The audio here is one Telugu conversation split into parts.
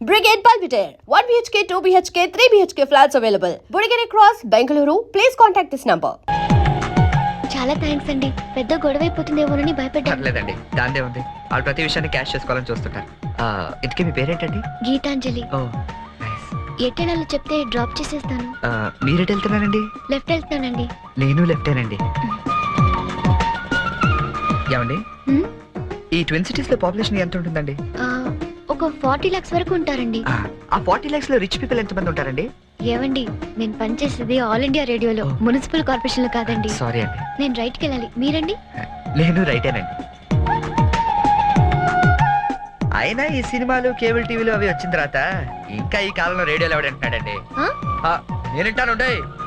Brigade Palpitaire, 1 BHK, 2 BHK, 3 BHK flats available. Burigere Cross, Bengaluru. Please contact this number. చాలా థ్యాంక్స్ అండి. పెద్ద గొడవైపోతుందేమోనని భయపడ్డాను. లేదండి, దాందే ఉంది. వాళ్ళు ప్రతి విషయాన్ని క్యాష్ చేసుకోవాలని చూస్తుంటారు. ఇంతకీ మీ పేరేంటండి? గీతాంజలి. ఓ నైస్. ఎట్టెళ్ళాలో చెప్తే డ్రాప్ చేసేస్తాను. మీరెటు వెళ్తున్నారండి? లెఫ్ట్ వెళ్తానండి. నేను లెఫ్టేనండి. ఏమండి, ఈ ట్విన్ సిటీస్ లో పాపులేషన్ ఎంత ఉంటుందండి? ఒక 40 lakhs వరకు ఉంటారండి. ఆ 40 lakhs లో రిచ్ పీపుల్ ఎంత మంది ఉంటారండి? ఏవండి, నేను పనిచేసేది ఆల్ ఇండియా రేడియోలో, మున్సిపల్ కార్పొరేషన్ లో కాదండి. సారీ అండి. నేను రైట్కి వెళ్ళాలి. మీరండి? నేను రైటేనండి. అయినా ఈ సినిమాలు కేబుల్ టీవీలు అవి వచ్చిన తర్వాత ఇంకా ఈ కాలంలో రేడియోలు ఎవడంటున్నాడండి? నేనంటాను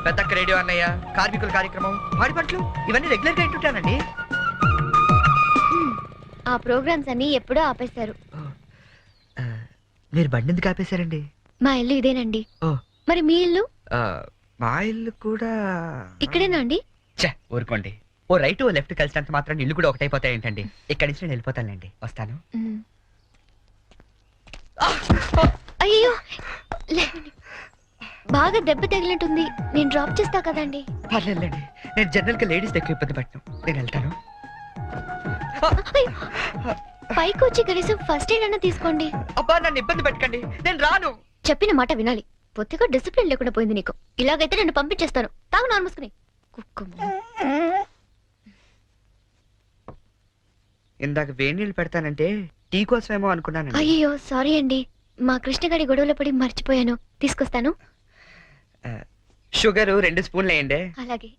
పెద్దక్క రేడియో అన్నయ్య, కార్మికుల కార్యక్రమం, పాడి పంటలు ఇవన్నీ రెగ్యులర్ గా వింటుంటానండి. ఆ ప్రోగ్రామ్స్ అన్ని ఎప్పుడో ఆపేశారు. మీరు బండి ఎందుకు ఆపేశారండి? మా ఇల్లు ఇదేనండి. మరి మీ ఇల్లు? మా ఇల్లు కూడా ఇక్కడేనా అండి? ఊరుకోండి. ఓ రైట్ ఓ లెఫ్ట్ కలిసినంత మాత్రం ఇల్లు కూడా ఒకటైపోతాయి ఏంటండి? ఇక్కడి నుంచి నేను వెళ్ళిపోతానండి. వస్తాను. అయ్యో, బాగా దెబ్బ తగిలినట్టుంది. నేను డ్రాప్ చేస్తా కదండి. పర్లేదండి, నేను జనరల్ గా లేడీస్ ఎక్కువ ఇబ్బంది పెట్టను. నేను వెళ్తాను. పైకి వచ్చి కనీసం ఫస్ట్ ఎయిడ్ అన్న తీసుకోండి. అబ్బా, నన్ను ఇబ్బంది పెట్టకండి, నేను రాను. చెప్పిన మాట వినాలి. పొత్తిగా డిసిప్లిన్ లేకుండా పోయింది నీకు. ఇలాగైతే నన్ను పంపించేస్తాను. తాగు నాన్న మూసుకుని. ఇందాక వేడి నీళ్ళు పెడతానంటే టీ కోసమేమో అనుకున్నాను. అయ్యో సారీ అండి, మా కృష్ణగాడి గొడవలో పడి మర్చిపోయాను. తీసుకొస్తాను. షుగర్ 2 స్పూన్లు వేయండి. అలాగే.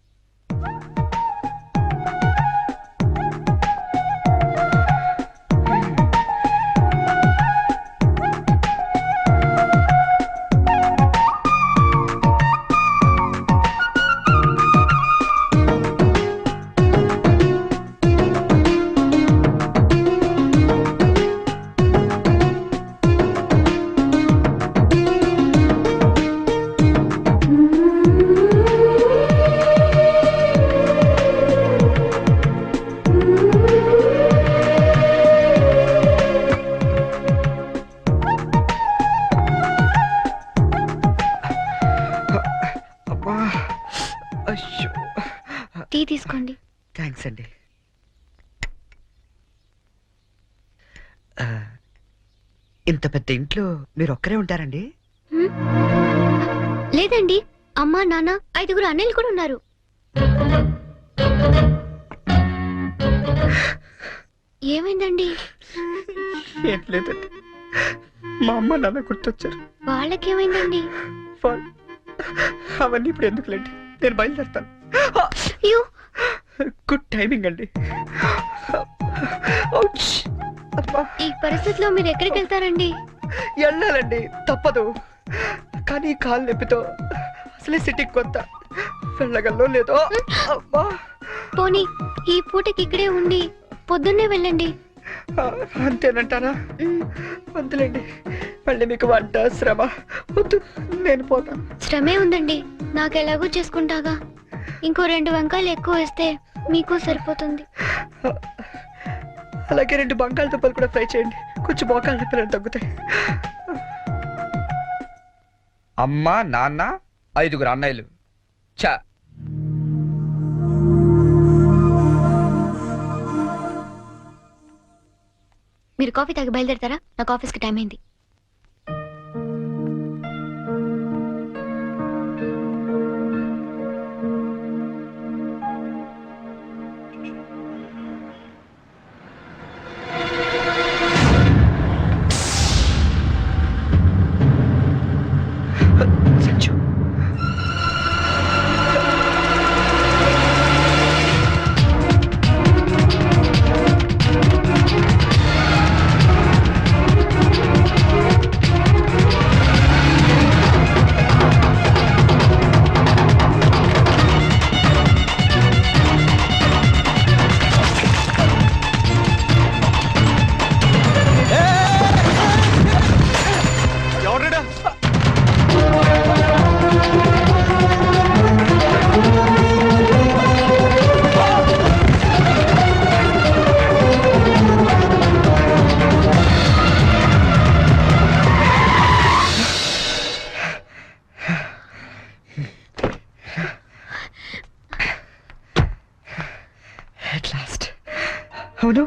టీ తీసుకోండి. థ్యాంక్స్ అండి. ఇంత పెద్ద ఇంట్లో మీరు ఒక్కరే ఉంటారండి? లేదండి, అమ్మా నాన్న 5 అన్నయ్యలు కూడా ఉన్నారు. ఏమైందండి? ఏం లేదండి, మా అమ్మ నాన్న గుర్తొచ్చారు. వాళ్ళకేమైందండి? అవన్నీ ఇప్పుడు ఎందుకులేండి, నేను బయలుదేరుతాను. గుడ్ టైమింగ్ అండి. ఈ పరిస్థితిలో మీరు ఎక్కడికి వెళ్తారండి? వెళ్ళాలండి, తప్పదు. కానీ కాలు నొప్పితో అసలే సిటీకి కొత్త, వెళ్ళగల్లో లేదో. పోనీ ఈ పూటకి ఇక్కడే ఉండి పొద్దున్నే వెళ్ళండి. అంతేనంటారా? వద్దులేండి, మళ్ళీ మీకు వంట శ్రమ వద్దు, నేను పోతాను. శ్రమే ఉందండి, నాకు ఎలాగో చేసుకుంటాగా. ఇంకో 2 వంకాయలు ఎక్కువ వేస్తే మీకు సరిపోతుంది. అలాగే 2 బంగాళదుంపలు కూడా ఫ్రై చేయండి, కొంచెం మోకాలు నొప్పులు తగ్గుతాయి. అమ్మ నాన్న 5 అన్నయ్యలు. చా మీరు కాఫీ తాగి బయలుదేరతారా? నాకు ఆఫీస్కి టైం అయింది. మౌను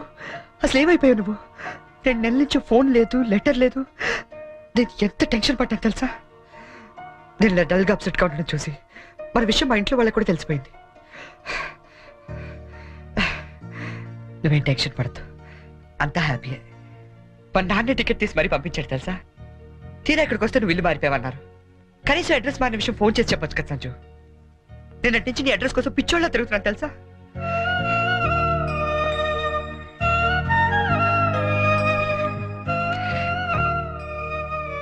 అసలు ఏమైపోయావు నువ్వు? 2 నెలల నుంచి ఫోన్ లేదు, లెటర్ లేదు. నేను ఎంత టెన్షన్ పడ్డాను తెలుసా? నేను ఇలా డల్గా అప్సెట్ కావడం చూసి మన విషయం మా ఇంట్లో వాళ్ళకి కూడా తెలిసిపోయింది. నువ్వేం టెన్షన్ పడద్దు, అంతా హ్యాపీయే. మా నాన్న టికెట్ తీసి మరీ పంపించాడు తెలుసా? తీరా ఇక్కడికి వస్తే నువ్వు ఇల్లు మారిపోయావన్నారు. కనీసం అడ్రస్ మారిన విషయం ఫోన్ చేసి చెప్పొచ్చు కదా సంజు. నేను అటు నుంచి నీ అడ్రస్ కోసం పిచ్చోళ్ళ తిరుగుతున్నాను తెలుసా?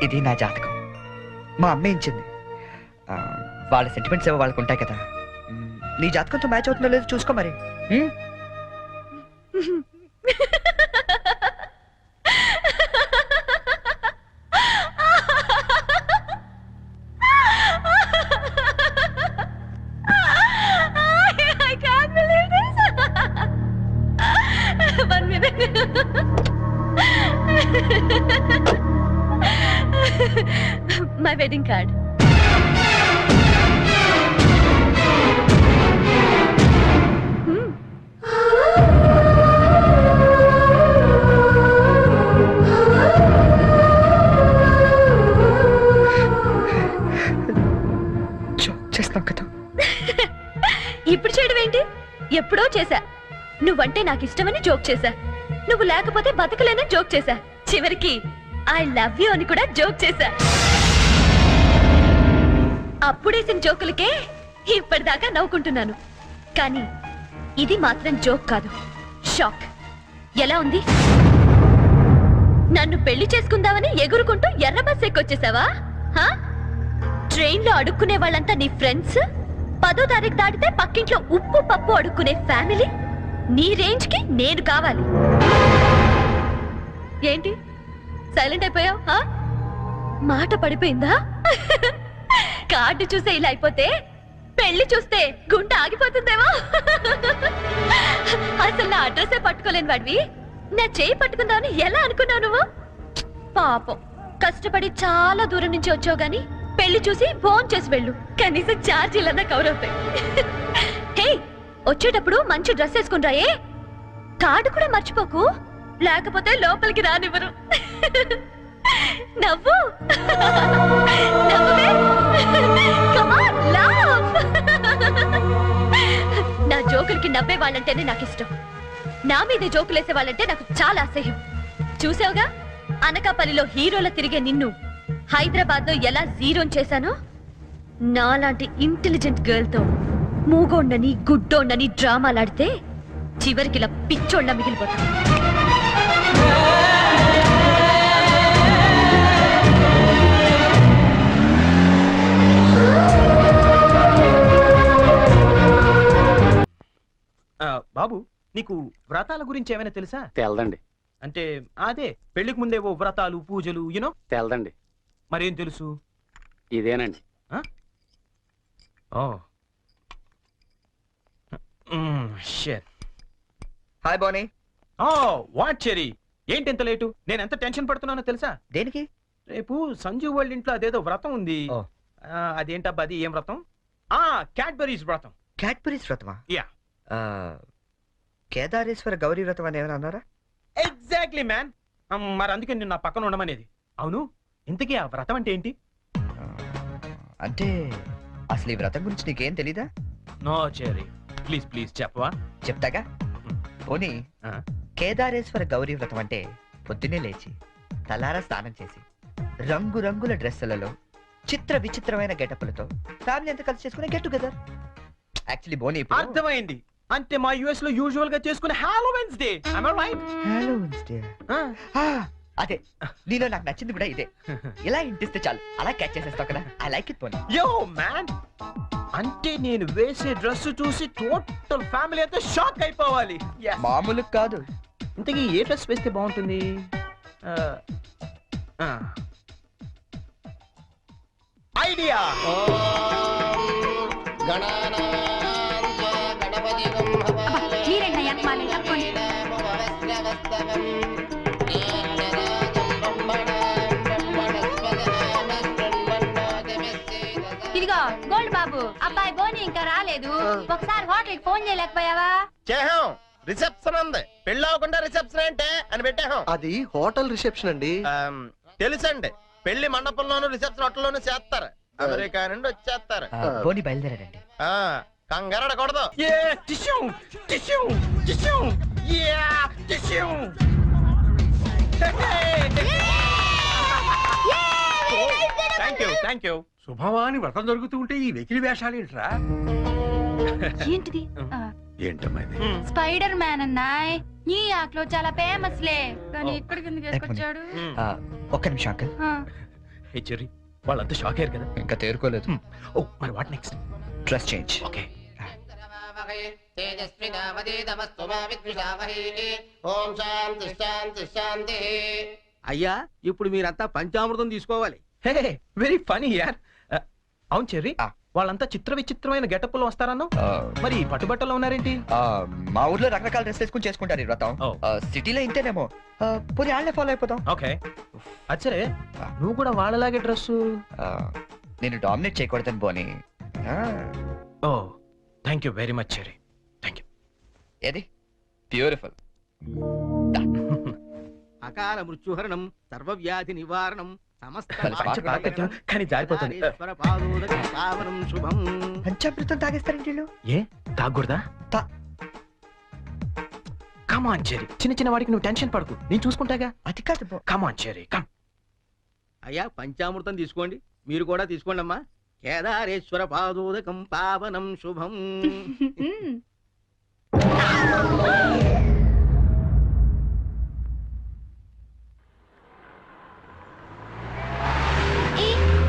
ఇది నా జాతకం, మా అమ్మ ఇచ్చింది. వాళ్ళ సెంటిమెంట్స్ ఏవో వాళ్ళకు ఉంటాయి కదా. నీ జాతకంతో మ్యాచ్ అవుతుందో లేదో చూసుకో మరి. My wedding card. చేస్తాం కదా. ఇప్పుడు చేయడం ఏంటి? ఎప్పుడో చేశా. నువ్వంటే నాకు ఇష్టమని జోక్ చేశా. నువ్వు లేకపోతే బతకలేనని జోక్ చేశా. చివరికి ఐ లవ్ యూ అని కూడా జోక్ చేశా. అప్పుడేసిన జోకులకే ఇప్పటిదాకా నవ్వుకుంటున్నాను. కానీ ఇది మాత్రం జోక్ కాదు, షాక్. ఎలా ఉంది? నన్ను పెళ్లి చేసుకుందామని ఎగురుకుంటూ ఎర్ర బస్ ఎక్కొచ్చేసావా? ట్రైన్ లో అడుక్కునే వాళ్ళంతా నీ ఫ్రెండ్స్, 10వ తారీఖు దాటితే పక్కింట్లో ఉప్పు పప్పు అడుక్కునే ఫ్యామిలీ. నీ రేంజ్ కి నేను కావాలి. ఏంటి సైలెంట్ అయిపోయావు? మాట పడిపోయిందా? కార్డు చూసే ఇలా అయిపోతే పెళ్లి చూస్తే గుండె ఆగిపోతుందేమో. అసలు నా అడ్రస్సే పట్టుకోలేని వాడివి నా చేయి పట్టుకుందామని ఎలా అనుకున్నావు నువ్వు? పాపం, కష్టపడి చాలా దూరం నుంచి వచ్చావు గాని పెళ్లి చూసి ఫోన్ చేసి వెళ్ళు, కనీసం ఛార్జీలన్నా కవర్ అవుతాయి. హే, వచ్చేటప్పుడు మంచి డ్రెస్ వేసుకుని రాయే. కార్డు కూడా మర్చిపోకు, లేకపోతే లోపలికి రానివ్వరు. నవ్వు నవ్వే. Come on, laugh. నా జోకులకి నవ్వే వాళ్ళంటేనే నాకు ఇష్టం. నా మీద జోకులేసే వాళ్ళంటే నాకు చాలా అసహ్యం. చూసావుగా, అనకాపల్లిలో హీరోల తిరిగే నిన్ను హైదరాబాద్ లో ఎలా జీరో చేశానో. నాలాంటి ఇంటెలిజెంట్ గర్ల్ తో మూగోండని గుడ్డోండని డ్రామాలాడితే చివరికి ఇలా పిచ్చోళ్ళ మిగిలిపోతా. బాబు, నీకు వ్రతాల గురించి ఏమైనా తెలుసా? తెల్దండి. అంటే అదే పెళ్లికి ముందేవో వ్రతాలు పూజలు యూనో. తెల్దండి. మరేం తెలుసు? ఇదేనండి. హాయ్ బోనీ. వాట్ చెరీ, ఏంటి ఎంత లేటు? నేను ఎంత టెన్షన్ పడుతున్నానో తెలుసా? దేనికి? రేపు సంజు వాళ్ళ ఇంట్లో అదేదో వ్రతం ఉంది. అదేంటబ్బా అది? ఏం వ్రతం? క్యాడ్బరీస్ వ్రతం. క్యాడ్బరీస్ వ్రతమా? యా. కేదారేశ్వర గౌరీ వ్రతం అని ఏమైనా అన్నారా? Exactly man. మరి అందుకే నేను నా పక్కన ఉండమనేది. అవును, ఇంతకీ ఆ వ్రతం అంటే ఏంటి? అంటే అసలు ఈ వ్రతం గురించి నీకేం తెలీదా? నో చెరీ, ప్లీజ్ ప్లీజ్ చెప్పవా? చెప్తాగా. పోనీ, కేదారేశ్వర గౌరీ వ్రతం అంటే పొద్దున్నే లేచి తలారా స్నానం చేసి రంగురంగుల డ్రెస్సులలో చిత్ర విచిత్రమైన గెటప్పులతో ఫ్యామిలీ అంతా కలిసి చేసుకునే గెట్ టుగెదర్. యాక్చువల్లీ బోనీ, అర్థమైంది. అంటే మా యుఎస్ లో యూజువల్ గా చేసుకునే Halloween's day. am I right? Halloween's day. అదే, నీలో నాకు నచ్చింది కూడా ఇదే. ఇలా ఇంటిస్తే చాలు అలా క్యాచ్ చేసేస్తావు కదా. ఐ లైక్ ఇట్ పోనీ. యో మ్యాన్, అంటే నేను వేసే డ్రెస్ చూసి టోటల్ ఫ్యామిలీ అంతా షాక్ అయిపోవాలి. మామూలు కాదు. ఇంతకీ ఏ డ్రెస్ వేస్తే బాగుంటుంది? ఐడియా. ఇదిగో గోల్డ్ బాబు, అబ్బాయి బోని ఇంకా రాలేదు. ఒకసారి హోటల్ ఫోన్ చేయలేకపోయావా? చేహాం, రిసెప్షన్ ఉంది, పెళ్లి అవ్వకుండా రిసెప్షన్ అంటే అని పెట్టాం. అది హోటల్ రిసెప్షన్ అండి. తెలుసండి, పెళ్లి మండపంలోను రిసెప్షన్ హోటల్లోనూ చేస్తారు. అమెరికా నుండి వచ్చేస్తారు. పోనీ బయలుదేరాడండి. కంగారడకూడదు. Thank you. శుభమాని వ్రతం జరుగుతూ ఉంటే ఈ వెకిలి వేషాలు ఏంట్రా? ఏంటిది ఏంటమ్మా ఇది? స్పైడర్ మ్యాన్ అన్నాయ్ నీ ఆకులో చాలా ఫేమస్ లే కానీ ఓ, ఇక్కడికి ఎందుకు వేసుకొచ్చాడు ఒక్క నిమిషం అంకల్. హే చెర్రీ, వాళ్ళంతా షాక్ అయ్యారు కదా. ఇంకా తేరుకోలేదు. ఓ మరి what next? Dress change. Okay. ఓం శాంతి శాంతి శాంతి. అయ్యా ఇప్పుడు మీరంతా పంచామృతం తీసుకోవాలి. హే వెరీ ఫనీ యార్. అవును చెర్రీ, వాళ్ళంతా చిత్ర విచిత్రమైన గెటప్ లో వస్తారన్నా. మరి పట్టుబట్టలో ఉన్నారేంటి? మా ఊర్లో రకరకాల డ్రెస్ వేసుకుని చేసుకుంటారు ఈ వ్రతం. సిటీలో ఇంతేనేమో. పోనీ వాళ్ళే ఫాలో అయిపోతాం. ఓకే అచ్చరే, నువ్వు కూడా వాళ్ళలాగే డ్రెస్. నేను డామినేట్ చేయకూడదని పోనీ. ఓ thank you very much Cherry, thank you. ఏది బ్యూటిఫుల్. అకాల మృత్యుహరణం, సర్వవ్యాధి నివారణం, సమస్త వాళ్ళ పాట పాడతారు. కానీ జారిపోతుంది. పావనం శుభం. పంచామృతం తాగేస్తారండి వీళ్ళు. ఏ తాగకూడదా? కమాన్ చెరీ, చిన్న చిన్న వాడికి నువ్వు టెన్షన్ పడకు, నేను చూసుకుంటాగా. అది కాదు. కమాన్ చెరీ కమ్. అయ్యా పంచామృతం తీసుకోండి, మీరు కూడా తీసుకోండి అమ్మా. కేదారేశ్వర పాదోదకం పావనం శుభం.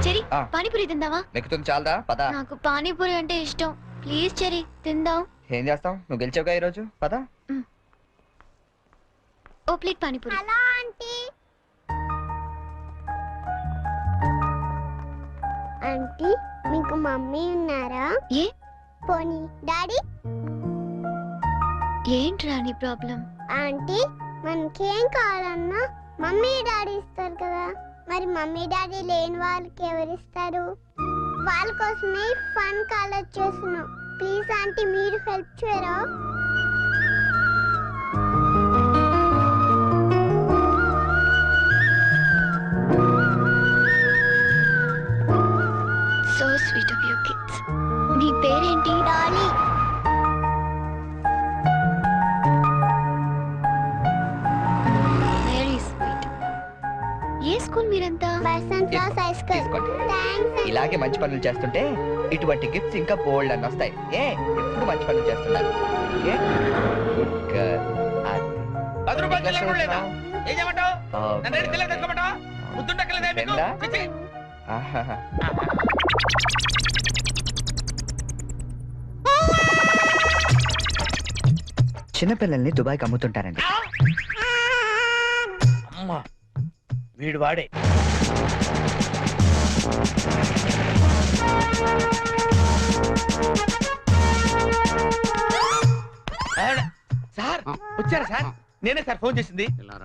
చెరి ఆ. పానీపూరి తిందావా? నెక్కుతుంది చాలదా? పద. నాకు పానీపూరి అంటే ఇష్టం. ప్లీజ్ చెరి తిందాం. ఏం చేస్తాం, నువ్వు గెలిచావుగా ఈరోజు. పద. ఓ plate panipuri. Hello aunty. Aunty మీకు మమ్మీ ఉన్నారా? ఏ పోనీ డాడీ? ఏంట్రా నీ ప్రాబ్లం? ఆంటీ మనకేం కావాలన్నా మమ్మీ డాడీ ఇస్తారు కదా, మరి మమ్మీ డాడీ లేని వాళ్ళకి ఎవరిస్తారు? వాళ్ళ కోసమే ఫన్ కాలేజ్ చేస్తున్నాం. ప్లీజ్ ఆంటీ మీరు హెల్ప్ చేయరా? So sweet of you kids. నీ పేరేంటి? డాలీ. Very sweet. ఏ స్కూల్ మీరంతా? Basanth class high school. తీసుకోండి. థాంక్స్. ఇలాగే మంచి పనులు చేస్తుంటే ఇటువంటి గిఫ్ట్స్ ఇంకా బోల్డ్ అని వస్తాయి. ఎప్పుడు మంచి పనులు చేస్తున్నారు. ఏ? Good girl. 10 రూపాయలు చిల్లర లేదా? ఏం చేయమంటావు? నన్ను ఏడు చిల్లర తెచ్చుకోమంటావా? ముద్దుండక్కలేదా మీకు? చిచ్చి. చిన్నపిల్లల్ని దుబాయ్కి అమ్ముతుంటారండి. అమ్మా వీడు వాడే. సార్ వచ్చారా సార్? నేనే సార్ ఫోన్ చేసింది. ఏంటి నా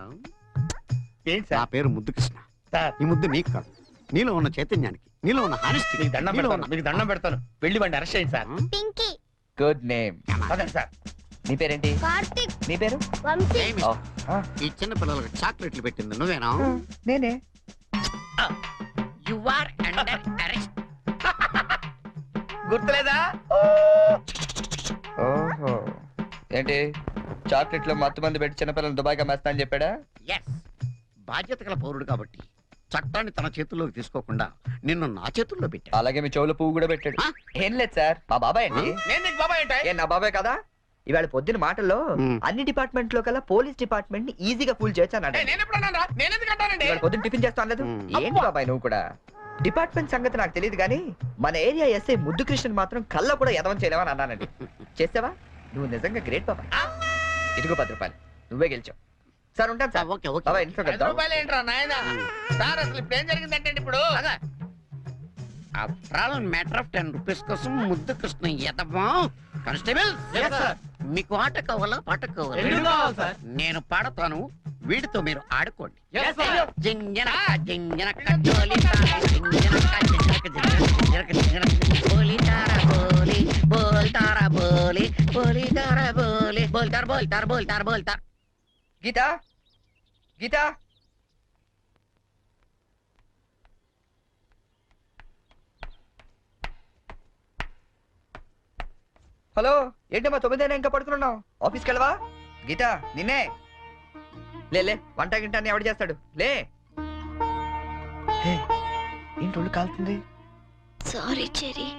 సార్? పేరు ముద్దు కృష్ణ. సార్ ఈ ముద్దు నీకు కాదు, నీలో ఉన్న చైతన్యానికి, నీలో ఉన్న హానెస్టీ. మీకు దండం పెడతాను, మీకు దండం పెడతాను. వెళ్ళి వాడిని అరెస్ట్ చేయండి సార్. పింకీ. Good name. అదండి సార్. నీ పేరేంటి? కార్తిక్. నీ పేరు? వంశీ. ఓ, ఆ, ఈ చిన్న పిల్లలకు చాక్లెట్లు పెట్టింది నువ్వేనా? నేనే. You are under arrest. గుర్తులేదా? ఓహో, ఏంటి చాక్లెట్లో మత్తు మంది పెట్టి చిన్నపిల్లలు దుబాయ్కి అమ్మేస్తా అని చెప్పాడా? ఎస్, బాధ్యత గల పౌరుడు కాబట్టి చట్టాన్ని తన చేతుల్లోకి తీసుకోకుండా నిన్ను నా చేతుల్లో పెట్టా. అలాగే మీ చెవులో పువ్వు కూడా పెట్టాడు. ఆ? ఏం లేదు సార్, మా బాబాయ్ అండి. నేను నీకు బాబాయ్ ఏంటి? ఏ నా బాబాయ్ కదా. ఇవాళ పొద్దున మాటల్లో అన్ని డిపార్ట్మెంట్ లో కల్లా పోలీస్ డిపార్ట్మెంట్ ని ఈజీగా ఫూల్ చేయొచ్చు అన్నాడు. నేను ఎప్పుడు అన్నాను రా? నేను ఎందుకు అంటానండి? ఇవాళ పొద్దున టిఫిన్ చేస్తా అనలేదు. ఏంటి బాబాయ్ నువ్వు కూడా? డిపార్ట్మెంట్ సంగతి నాకు తెలియదు కానీ మన ఏరియా ఎస్ఐ ముద్దు కృష్ణ మాత్రం కళ్ళ కూడా ఎదవం చేయలేవని అన్నానండి. చేసావా? నువ్వు నిజంగా గ్రేట్ బాబాయ్. ఇదిగో 10 రూపాయలు, నువ్వే గెలిచావు. సార్ ఉంటాను సార్. Okay okay. బాబాయ్ ఇంట్లో 10 కలుద్దాం. రూపాయలు ఏంట్రా నాయన? సార్ అసలు ఇప్పుడు ఏం జరిగిందంటే ఇప్పుడు మ్యాటర్ ఆఫ్ 10 రూపీస్ కోసం ముద్దు కృష్ణ ఎదవా. కానిస్టేబుల్, మీకు ఆట కావాలా పాట రెండు కావాలా? కావాలి సార్. నేను పాడతాను, వీడితో మీరు ఆడుకోండి. Yes, sir. జింజనక జింజనక జోలితార, జింజనక జింజనక జింజనక జింజనక బోలితార బోలి బోల్తార బోలి బోలితార బోలి బోల్తార టర్బోల్ టర్బోల్ టర్బోల్ గీత గీత హలో ఏంటమ్మా 9 ఇంకా పడుకున్నావు ఆఫీస్కి వెళ్ళవా గీత నిన్నే లే వంట గింట అని ఎవడు చేస్తాడు లే హే, ఏంటి ఒళ్ళు కాలుతుంది సారీ చెరీ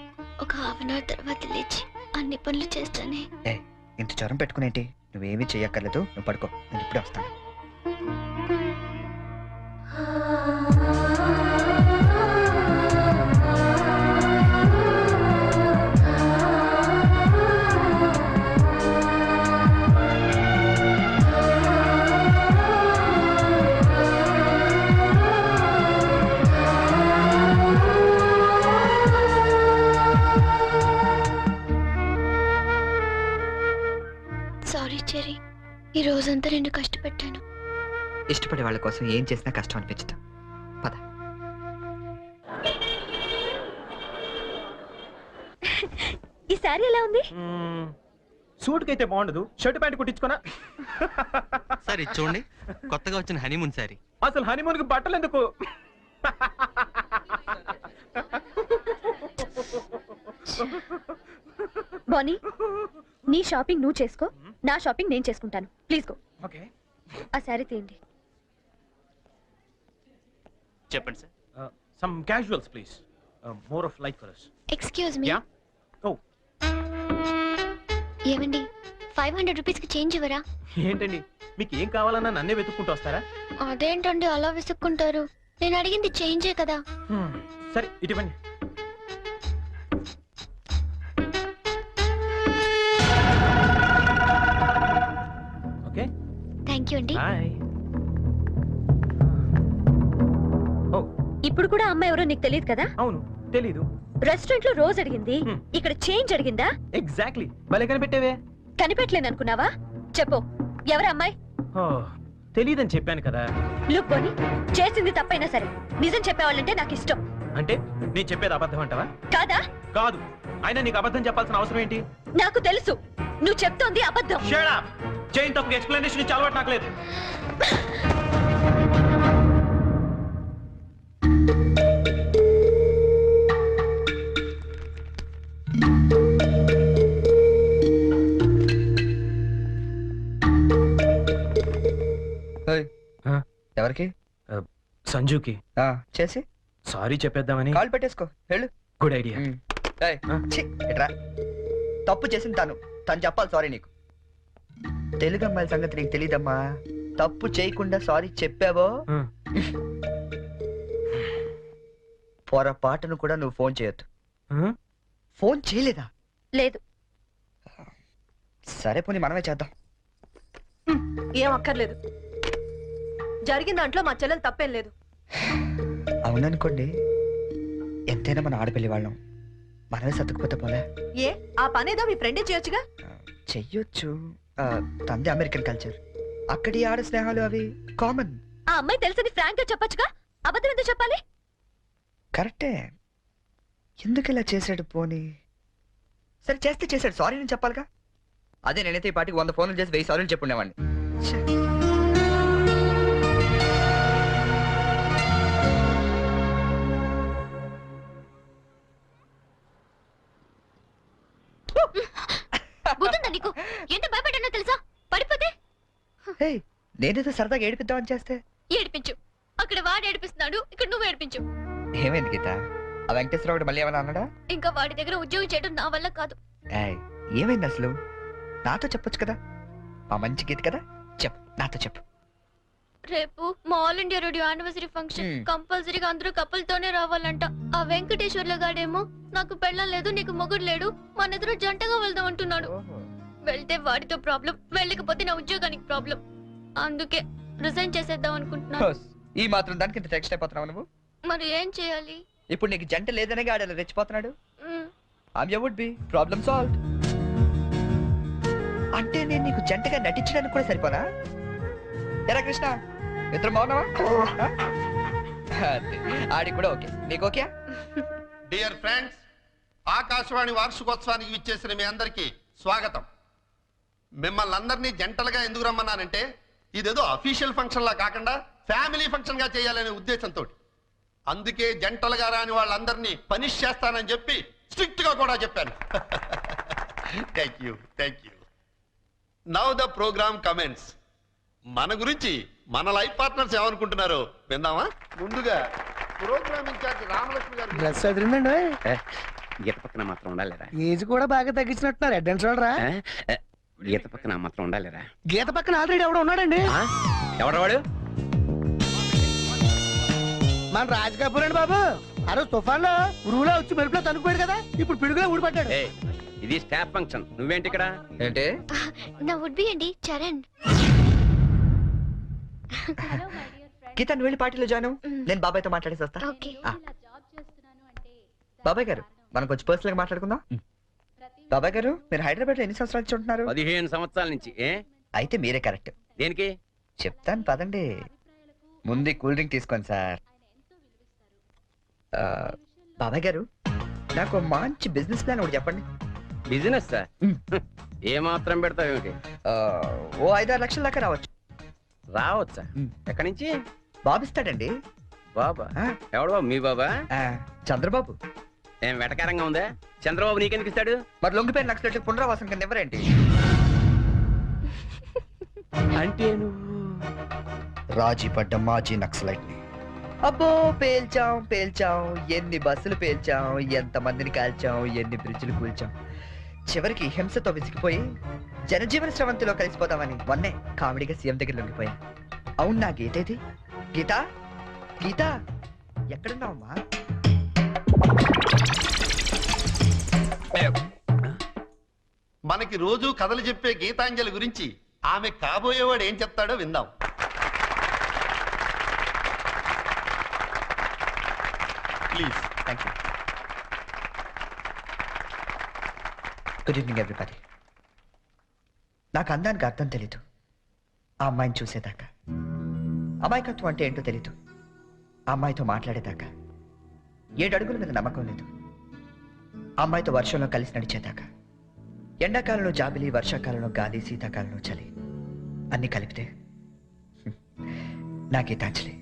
ఒక హాఫ్ అన్ అవర్ తర్వాత లేచి అన్ని పనులు చేస్తానే. ఏ ఇంత జ్వరం పెట్టుకునేంటి నువ్వేమీ చెయ్యక్కర్లేదు నువ్వు పడుకో నేను ఇప్పుడే వస్తాను సారీ చెరీ ఈ రోజంతా నేను కష్టపెట్టాను. ఇష్టపడే వాళ్ళ కోసం ఏం చేసినా కష్టం అనిపించదు పద ఈ సారీ ఎలా ఉంది? సూట్ కి అయితే బాగుండదు, షర్ట్ ప్యాంట్ కుట్టించుకోనా? సార్ ఇది చూడండి, కొత్తగా వచ్చిన హనీమూన్ సారీ. అసలు హనీమూన్ కి బట్టలు ఎందుకు? బానీ నీ షాపింగ్ నువ్వు చేసుకో, నా షాపింగ్ నేను చేసుకుంటాను. Please go. ఓకే ఆ సారీ తీయండి. చెప్పండి sir. Some casuals please, more of light colours. Excuse me. Yeah ఓ ఏమండి 500 రూపీస్ కి చేంజ్ ఇవ్వరా? ఏంటండి మీకు ఏం కావాలన్నా నన్నే వెతుక్కుంటూ వస్తారా? అదేంటండి అలా విసుక్కుంటారు? నేను అడిగింది చేంజే కదా. సరే ఇటువంటి ఓకే థ్యాంక్ యూ అండి. బాయ్. ఓ ఇప్పుడు కూడా అమ్మాయి ఎవరో నీకు తెలియదు కదా? అవును తెలీదు. రెస్టారెంట్ లో రోజు అడిగింది, హ్మ్. ఇక్కడ చేంజ్ అడిగిందా? ఎగ్జాక్ట్లీ భలే కనిపెట్టేవే. కనిపెట్టలేను అనుకున్నావా? చెప్పు ఎవరు అమ్మాయి? ఓ తెలీదని చెప్పాను కదా. లుక్ బోని, చేసింది తప్పైనా సరే నిజం చెప్పేవాళ్ళంటే నాకు ఇష్టం. అంటే నేను చెప్పేది అబద్ధం అంటావా? కాదా? కాదు. అయినా నీకు అబద్ధం చెప్పాల్సిన అవసరం ఏంటి? నాకు తెలుసు నువ్వు చెప్తోంది అబద్ధం. Shut up. చైన్ తప్పక ఎక్స్ప్లెనేషన్ ఇచ్చి అలవాటు నాకు లేదు. ఏయ్, ఎవరికి సంజుకి చేసి సారీ చెప్పేద్దామని. కాల్ పెట్టేసుకో వెళ్ళు. Good idea. ఏయ్, ఛీ, ఇట్రా. తప్పు చేసింది తను చెప్పాలి సారీ నీకు. తెలుగు అమ్మాయిల సంగతి నీకు తెలీదమ్మా. తప్పు చేయకుండా సారీ చెప్పావో పొరపాటును కూడా నువ్వు ఫోన్ చేయొద్దు. ఫోన్ చేయలేదా? లేదు. సరే పోనీ మనమే చేద్దాం. ఏం అక్కర్లేదు, జరిగిన దాంట్లో మా చెల్లెలు తప్పేం లేదు. అవుననుకోండి, ఎంతైనా మన ఆడపిల్లి వాళ్ళం, మనమే సర్దుకుపోతే పోలే. ఏ ఆ పనేదో మీ ఫ్రెండే చేయొచ్చుగా. చెయ్యొచ్చు. తంది అమెరికన్ కల్చర్, అక్కడి ఆడ స్నేహాలు అవి కామన్. ఆ అమ్మాయి తెలిసింది ఫ్రాంక్ గా చెప్పొచ్చుగా, అబద్ధం ఎందుకు చెప్పాలి? కరెక్టే. ఎందుకు ఇలా చేశాడు పోనీ? సరే చేస్తే చేశాడు, సారీ నేను చెప్పాలిగా. అదే నేనైతే ఈ పాటికి 100 ఫోన్లు చేసి 1000 సారీలు చెప్పుండేవాడిని. బుద్ధుందా నీకు? ఎంత భయపడ్డానో తెలుసా? పడిపోతే నేనేదో సరదాగా ఏడిపిద్దామని చేస్తే. ఏడిపించు. అక్కడ వాడు ఏడిపిస్తున్నాడు, ఇక్కడ నువ్వు ఏడిపించు. ఏమైంది గీత? ఆ వెంకటేశ్వరరావు మళ్ళీ ఏమైనా అన్నాడా? ఇంకా వాడి దగ్గర ఉద్యోగం చేయడం నా వల్ల కాదు. ఏమైంది అసలు? నాతో చెప్పొచ్చు కదా, మా మంచి గీత కదా. చెప్పు, నాతో చెప్పు. రేపు మా all India radio anniversary function. కంపల్సరీగా అందరూ కపుల్తోనే రావాలంట. ఆ వెంకటేశ్వర్ల గాడేమో నాకు పెళ్ళం లేదు, నీకు మొగుడు లేడు, మన ఇద్దరు జంటగా వెళ్దాం అంటున్నాడు. వెళ్తే వాడితో ప్రాబ్లం, వెళ్ళకపోతే నా ఉద్యోగానికి ప్రాబ్లం. అందుకే రిజైన్ చేసేద్దాం అనుకుంటున్నాను. ఈ మాత్రం దానికి ఇంత టెన్షన్ అయిపోతున్నావు నువ్వు? మరి ఏం చేయాలి? ఇప్పుడు నీకు జంట లేదనే గాడలా రెచ్చిపోతున్నాడు. I'm would be problem solved. అంటే నేను నీకు జంటగా నటించడానికి కూడా సరిపోనా? ఎరా కృష్ణ, ఇద్దరు బాగున్నావా? ఆడి కూడా ఓకే, నీకు ఓకే? డియర్ ఫ్రెండ్స్, ఆకాశవాణి వార్షికోత్సవానికి విచ్చేసిన మీ అందరికీ స్వాగతం. మిమ్మల్ని అందరినీ జంటలుగా ఎందుకు రమ్మన్నానంటే ఇదేదో అఫీషియల్ ఫంక్షన్ లా కాకుండా ఫ్యామిలీ ఫంక్షన్ గా చేయాలనే ఉద్దేశంతో. అందుకే జంటలుగా రాని వాళ్ళందరినీ పనిష్ చేస్తానని చెప్పి స్ట్రిక్ట్ గా కూడా చెప్పాను. Thank you. Now the programme comments. మన గురించి మన లైఫ్ పార్ట్నర్స్ ఏమనుకుంటున్నారో విందామా? ముందుగా ప్రోగ్రామ్ ఇన్ఛార్జ్ రామలక్ష్మి గారు. డ్రెస్ అదిరిందండి. గీత పక్కన మాత్రం ఉండాలిరా. ఏజ్ కూడా బాగా తగ్గించినట్టున్నారు. అడ్వాన్స్ చూడరా. గీత పక్కన మాత్రం ఉండాలిరా. గీత పక్కన ఆల్రెడీ ఎవడో ఉన్నాడండి. ఎవడవాడు? మన రాజ్ కపూర్ అండి బాబు. ఆ రోజు తుఫాన్ లో ఉరువులో వచ్చి మెరుపులో తనుకుపోయాడు కదా, ఇప్పుడు పిడుగులో ఊడిపడ్డాడు. ఇది స్టాఫ్ ఫంక్షన్, నువ్వేంటి ఇక్కడ? ఏంటి? నా వుడ్ బి అండి చరణ్. గీత నువ్వు వెళ్ళి పార్టీలో జాయిన్ అవ్వు. నేను బాబాయ్తో మాట్లాడేసి వస్తా. ఓకే. బాబాయ్ గారు మనం కొంచెం పర్సనల్ గా మాట్లాడుకుందాం. బాబాయ్ గారు మీరు హైదరాబాద్ లో ఎన్ని సంవత్సరాలు నుంచి ఉంటున్నారు? 15 సంవత్సరాల నుంచి. అయితే మీరే కరెక్ట్. దేనికి? చెప్తాను పదండి. ముందు కూల్ డ్రింక్ తీసుకోండి సార్. బాబాయ్ గారు నాకు మంచి బిజినెస్ ప్లాన్ ఒకటి చెప్పండి. Business sir? ఏ మాత్రం పెడతావు ఏమిటి? ఓ 5-6 లక్షల దాకా రావచ్చు. రావచ్చా? ఎక్కడి నుంచి? బాబిస్తాడండి. బాబా? ఎవడు బాబు? మీ బాబా? చంద్రబాబు. ఏం వెటకారంగా ఉందా? చంద్రబాబు నీకెందుకు ఇస్తాడు? మరి లొంగిపోయిన నక్సలెట్లకు పునరావాసం కింద ఎవరేంటి? అంటే నువ్వు రాజీ పడ్డ మాజీ నక్సలైట్ ని. అబ్బో పేల్చాం. ఎన్ని బస్సులు పేల్చాం, ఎంత మందిని కాల్చాం, ఎన్ని బ్రిడ్జిలు కూల్చాం. చివరికి హింసతో విసిగిపోయి జనజీవన స్రవంతిలో కలిసిపోతామని మొన్నే కామెడీగా సీఎం దగ్గర లొంగిపోయా. అవును నా గీత ఇది. గీత ఎక్కడున్నావమ్మా? మనకి రోజు కథలు చెప్పే గీతాంజలి గురించి ఆమె కాబోయేవాడు ఏం చెప్తాడో విందాం. Please. Thank you. Good evening everybody. నాకు అందానికి అర్థం తెలీదు ఆ అమ్మాయిని చూసేదాకా. అమాయకత్వం అంటే ఏంటో తెలీదు ఆ అమ్మాయితో మాట్లాడేదాకా. 7 అడుగుల మీద నమ్మకం లేదు ఆ అమ్మాయితో వర్షంలో కలిసి నడిచేదాకా. ఎండాకాలంలో జాబిలి, వర్షాకాలంలో గాలి, శీతాకాలంలో చలి అన్ని కలిపితే నా గీతాంజలి.